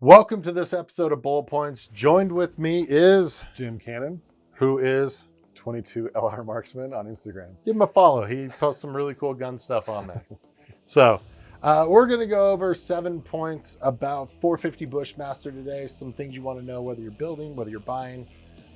Welcome to this episode of Bullet Points. Joined with me is Jim Cannon, who is 22 LR Marksman on Instagram. give him a follow. He posts some really cool gun stuff on there. So we're going to go over 7 points about 450 Bushmaster today. Some things you want to know, whether you're building, whether you're buying,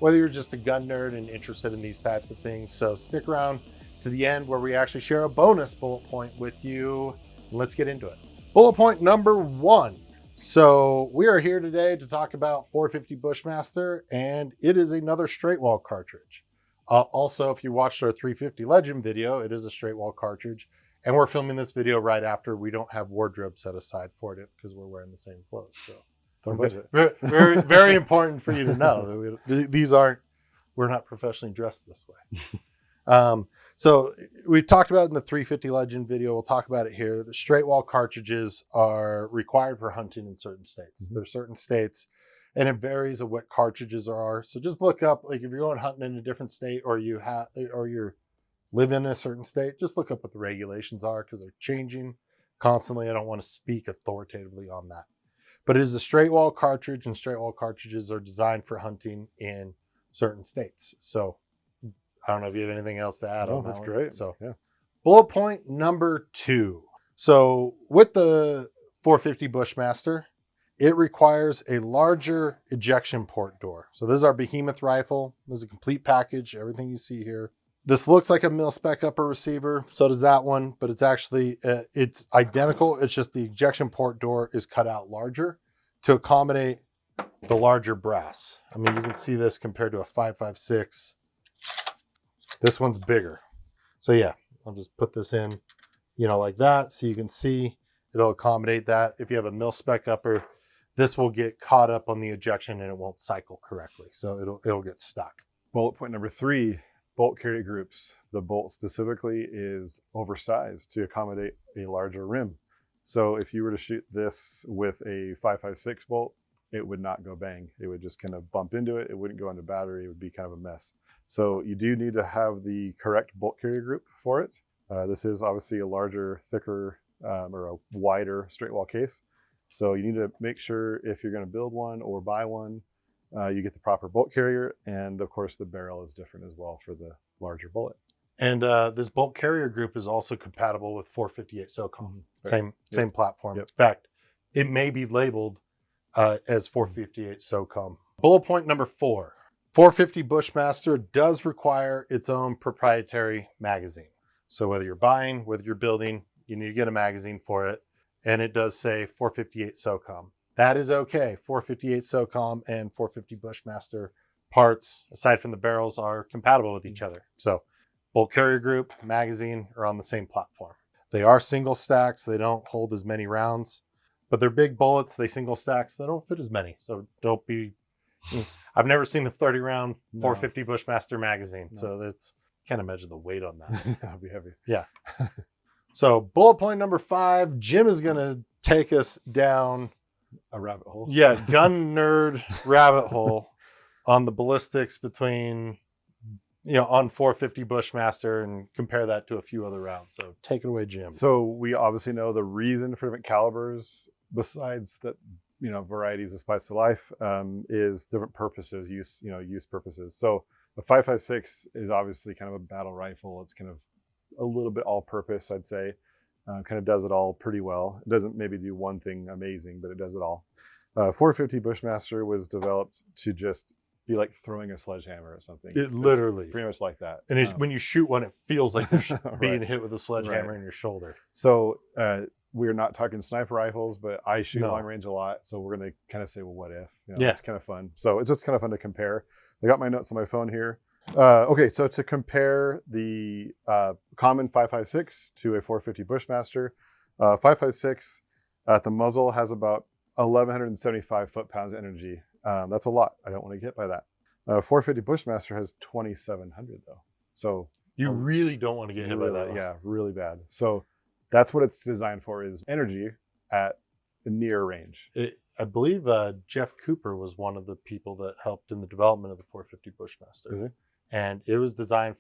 whether you're just a gun nerd and interested in these types of things. So stick around to the end where we actually share a bonus bullet point with you. Let's get into it. Bullet point number 1. So we are here today to talk about 450 Bushmaster, and it is another straight wall cartridge. Also, if you watched our 350 Legend video, it is a straight wall cartridge, and we're filming this video right after we don't have wardrobe set aside for it because we're wearing the same clothes. So very, very important for you to know that we're not professionally dressed this way. So we talked about it in the 350 Legend video. We'll talk about it here. The straight wall cartridges are required for hunting in certain states. There's certain states, and it varies of what cartridges are. So just look up, like if you're going hunting in a different state or you live in a certain state, just look up what the regulations are because they're changing constantly. I don't want to speak authoritatively on that. But it is a straight wall cartridge, and straight wall cartridges are designed for hunting in certain states. So I don't know if you have anything else to add on that. That's one. great. So yeah. Bullet point number 2. So with the 450 Bushmaster, it requires a larger ejection port door. So this is our behemoth rifle. This is a complete package, everything you see here. This looks like a mil-spec upper receiver. So does that one, but it's actually, it's identical. It's just the ejection port door is cut out larger to accommodate the larger brass. I mean, you can see this compared to a 5.56. This one's bigger. So yeah, I'll just put this in, like that. So you can see it'll accommodate that. If you have a mil-spec upper, this will get caught up on the ejection and it won't cycle correctly. So it'll get stuck. Bullet point number 3, bolt carrier groups. The bolt specifically is oversized to accommodate a larger rim. So if you were to shoot this with a 5.56 bolt, it would not go bang. It would just kind of bump into it. It wouldn't go into battery. It would be kind of a mess. So you do need to have the correct bolt carrier group for it. This is obviously a larger, thicker, or a wider straight wall case. So you need to make sure if you're going to build one or buy one, you get the proper bolt carrier. And of course, the barrel is different as well for the larger bullet. And this bolt carrier group is also compatible with 458 SOCOM. Right. Same platform. Yep. In fact, it may be labeled as 458 SOCOM. Bullet point number 4. 450 Bushmaster does require its own proprietary magazine. So whether you're buying, whether you're building, you need to get a magazine for it. And it does say 458 SOCOM. That is okay. 458 SOCOM and 450 Bushmaster parts, aside from the barrels, are compatible with each other. So bolt carrier group, magazine are on the same platform. They are single stacks. They don't hold as many rounds, but they're big bullets. They single stacks. They don't fit as many. So don't be... I've never seen the 30 round 450 Bushmaster magazine. No. So that's, can't imagine the weight on that. That'll be heavy. Yeah. So bullet point number 5, Jim is going to take us down a rabbit hole. Yeah. Gun nerd rabbit hole on the ballistics between, on 450 Bushmaster and compare that to a few other rounds. So take it away, Jim. So we obviously know the reason for different calibers besides that, varieties of spice of life, is different purposes, use purposes. So a 5.56 is obviously kind of a battle rifle. It's kind of a little bit all purpose, I'd say. Kind of does it all pretty well. It doesn't maybe do one thing amazing, but it does it all. 450 Bushmaster was developed to just be like throwing a sledgehammer or something. It literally. Pretty much like that. And when you shoot one, it feels like you're being Right. hit with a sledgehammer in your shoulder. So we're not talking sniper rifles, but I shoot long range a lot. So we're going to kind of say, well, what if? Yeah. It's kind of fun. So it's just kind of fun to compare. I got my notes on my phone here. Okay, so to compare the common 5.56 to a 450 Bushmaster, 5.56 at the muzzle has about 1,175 foot-pounds of energy. That's a lot. I don't want to get hit by that. 450 Bushmaster has 2,700 though. So you really don't want to get hit by that. Yeah, really bad. So that's what it's designed for, is energy at near range. I believe Jeff Cooper was one of the people that helped in the development of the 450 Bushmaster. Is he? And it was designed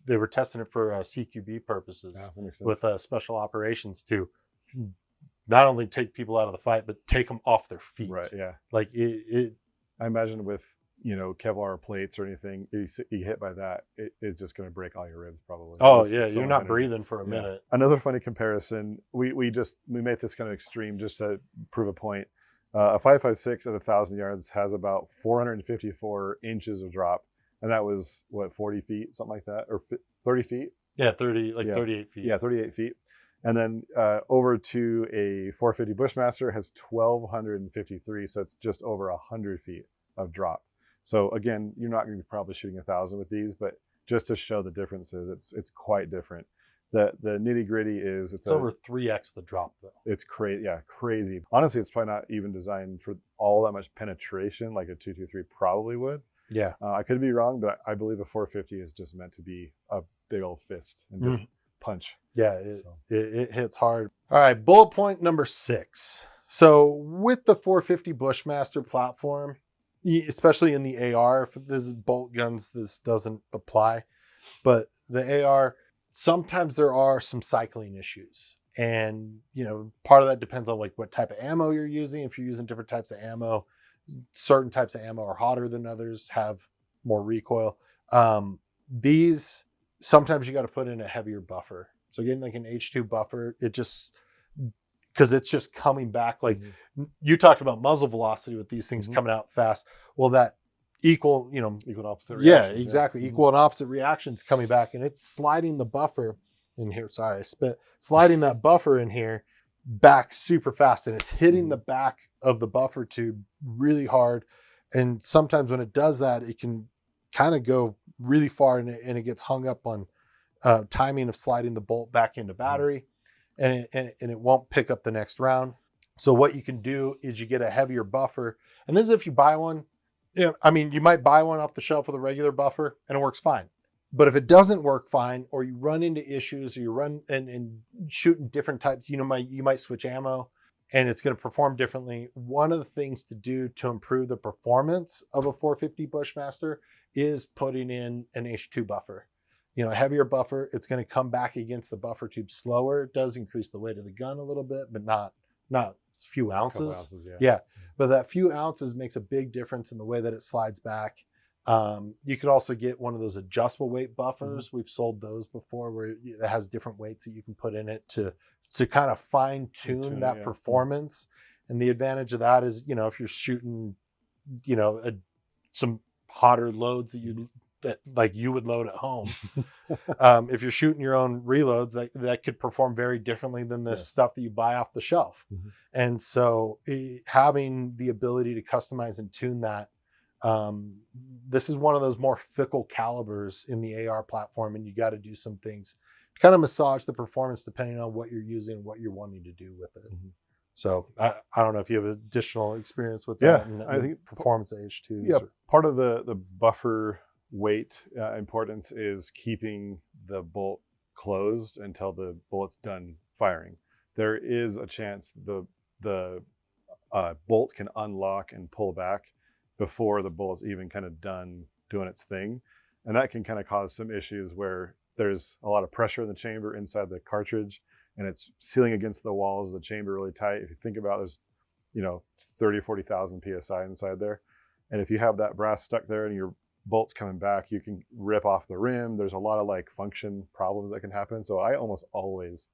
they were testing it for CQB purposes with special operations to not only take people out of the fight, but take them off their feet. Right. Yeah. Like it I imagine with, Kevlar plates or anything, you get hit by that, it's just going to break all your ribs probably. oh It's yeah, so you're much not energy. breathing for a Yeah. minute. Another funny comparison, we made this kind of extreme just to prove a point. A 5.56 at 1,000 yards has about 454 inches of drop, and that was what, 40 feet, something like that, or 30 feet. Yeah, 30, like Yeah. 38 feet. Yeah, 38 feet. And then over to a 450 Bushmaster has 1,253, so it's just over 100 feet of drop. So again, you're not going to be probably shooting 1,000 with these, but just to show the differences, it's quite different. The nitty gritty is It's over 3x the drop though. it's crazy. Yeah, crazy. Honestly, it's probably not even designed for all that much penetration like a 223 probably would. Yeah. I could be wrong, but I believe a 450 is just meant to be a big old fist and just punch. Yeah, it hits hard. All right, bullet point number 6. So with the 450 Bushmaster platform, especially in the AR, if this is bolt guns, this doesn't apply. But the AR, sometimes there are some cycling issues. And, part of that depends on like what type of ammo you're using. If you're using different types of ammo, certain types of ammo are hotter than others, have more recoil. These, sometimes you got to put in a heavier buffer. So getting like an H2 buffer, because it's just coming back. Like you talked about muzzle velocity with these things coming out fast. Well, that equal and opposite reactions. Yeah, exactly. Equal and opposite reactions coming back, and it's sliding the buffer in here. Sorry, I spit. Sliding that buffer in here back super fast, and it's hitting the back of the buffer tube really hard. And sometimes when it does that, it can kind of go really far, and it gets hung up on timing of sliding the bolt back into battery, and it won't pick up the next round. So what you can do is you get a heavier buffer, and this is if you buy one. You might buy one off the shelf with a regular buffer and it works fine. But if it doesn't work fine, or you run into issues, or you run and shooting different types, you might switch ammo and it's going to perform differently. One of the things to do to improve the performance of a 450 Bushmaster is putting in an H2 buffer. A heavier buffer, it's going to come back against the buffer tube slower. It does increase the weight of the gun a little bit, but not a few ounces. Yeah. But that few ounces makes a big difference in the way that it slides back. You could also get one of those adjustable weight buffers. We've sold those before, where it has different weights that you can put in it to kind of fine tune that performance. And the advantage of that is, if you're shooting, some hotter loads that like you would load at home. If you're shooting your own reloads, that could perform very differently than the stuff that you buy off the shelf. And so having the ability to customize and tune that, this is one of those more fickle calibers in the AR platform, and you got to do some things to kind of massage the performance depending on what you're using and what you're wanting to do with it. So I don't know if you have additional experience with that. And I think performance H2s. Yeah, part of the buffer weight importance is keeping the bolt closed until the bullet's done firing. There is a chance the bolt can unlock and pull back before the bullet's even kind of done doing its thing, and that can kind of cause some issues where there's a lot of pressure in the chamber inside the cartridge, and it's sealing against the walls of the chamber really tight. If you think about it, there's 30 or 40,000 psi inside there, and if you have that brass stuck there and your bolts coming back, you can rip off the rim. There's a lot of like function problems that can happen. So I almost always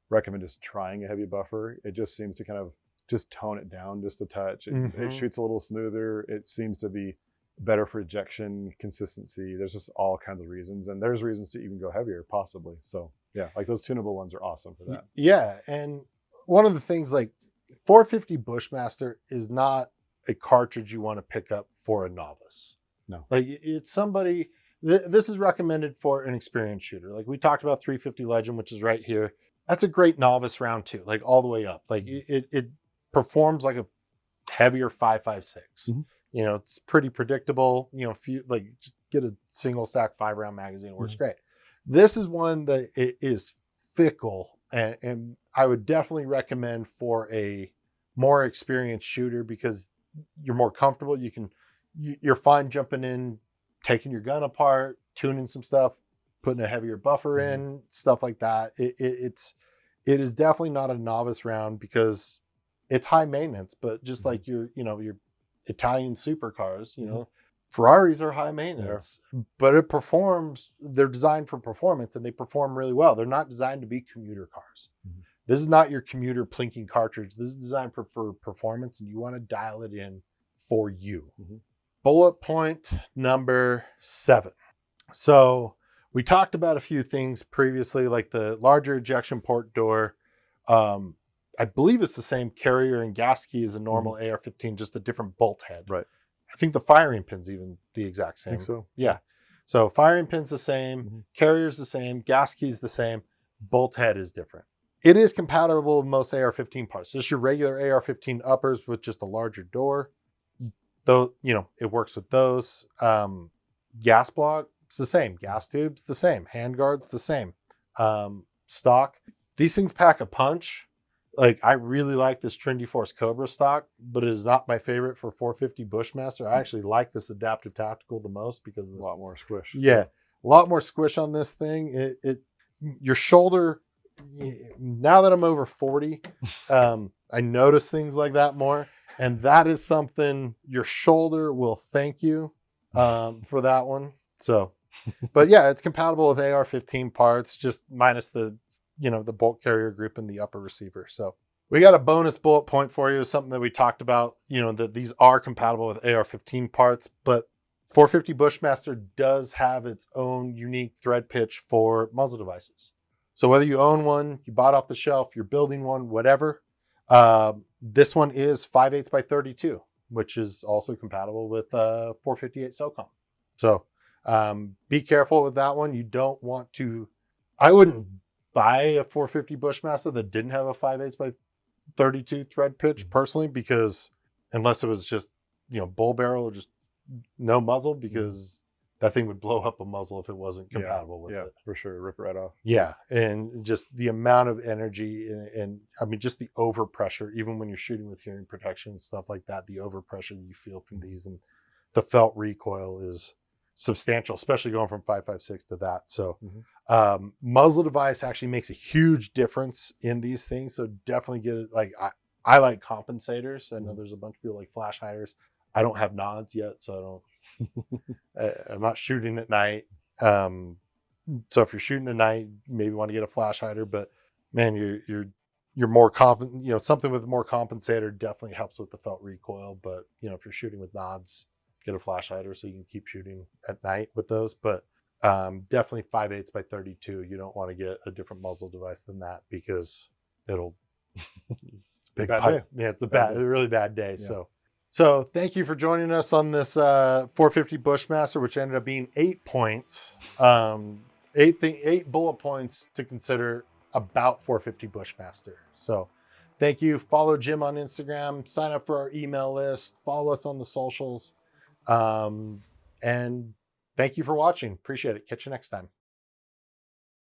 recommend just trying a heavy buffer. It just seems to kind of just tone it down just a touch. It shoots a little smoother. It seems to be better for ejection consistency. There's just all kinds of reasons, and there's reasons to even go heavier possibly. So yeah, like those tunable ones are awesome for that. Yeah, and one of the things, like 450 Bushmaster is not a cartridge you want to pick up for a novice. No. Like it's somebody, this is recommended for an experienced shooter. Like we talked about 350 Legend, which is right here. That's a great novice round too, like all the way up. Like it performs like a heavier 5.56. It's pretty predictable. If you like just get a single stack 5-round magazine, it works great. This is one that it is fickle, and I would definitely recommend for a more experienced shooter, because you're more comfortable. You're fine jumping in, taking your gun apart, tuning some stuff, putting a heavier buffer in, stuff like that. It is definitely not a novice round because it's high maintenance, but just like your Italian supercars, Ferraris are high maintenance, but it performs. They're designed for performance and they perform really well. They're not designed to be commuter cars. This is not your commuter plinking cartridge. This is designed for performance, and you want to dial it in for you. Bullet point number 7. So we talked about a few things previously, like the larger ejection port door. I believe it's the same carrier and gas key as a normal AR-15, just a different bolt head. Right. I think the firing pin's even the exact same. I think so. Yeah. So firing pin's the same, carrier's the same, gas key's the same, bolt head is different. It is compatible with most AR-15 parts. Just your regular AR-15 uppers with just a larger door. Though, it works with those. Gas block, it's the same. Gas tubes, the same. Handguards, the same. Stock. These things pack a punch. Like, I really like this Trendy Force Cobra stock, but it is not my favorite for 450 Bushmaster. I actually like this Adaptive Tactical the most because of this. A lot more squish. Yeah, a lot more squish on this thing. Your shoulder, now that I'm over 40, I notice things like that more. And that is something your shoulder will thank you for that one. So, but yeah, it's compatible with AR-15 parts, just minus the bolt carrier group and the upper receiver. So we got a bonus bullet point for you, something that we talked about, that these are compatible with AR-15 parts, but 450 Bushmaster does have its own unique thread pitch for muzzle devices. So whether you own one, you bought off the shelf, you're building one, whatever, this one is 5/8 by 32, which is also compatible with 458 SOCOM. So be careful with that one. You don't want to, I wouldn't buy a 450 Bushmaster that didn't have a 5/8 by 32 thread pitch personally, because unless it was just, bull barrel or just no muzzle, because that thing would blow up a muzzle if it wasn't compatible with it. For sure. Rip it right off. Yeah. And just the amount of energy and I mean, just the overpressure, even when you're shooting with hearing protection and stuff like that, the overpressure that you feel from these and the felt recoil is substantial, especially going from 5.56 to that. So muzzle device actually makes a huge difference in these things. So definitely get it. Like I like compensators. I know there's a bunch of people like flash hiders. I don't have nods yet, so I don't. I'm not shooting at night. So if you're shooting at night, maybe want to get a flash hider. But man, you're more something with more compensator definitely helps with the felt recoil. But if you're shooting with nods, get a flash hider so you can keep shooting at night with those. But definitely 5/8 by 32. You don't want to get a different muzzle device than that because it'll. It's a big bad pipe. day. Yeah, it's a really bad day. Yeah. So thank you for joining us on this 450 Bushmaster, which ended up being 8 points, 8 bullet points to consider about 450 Bushmaster. So thank you. Follow Jim on Instagram, sign up for our email list, follow us on the socials. And thank you for watching. Appreciate it. Catch you next time.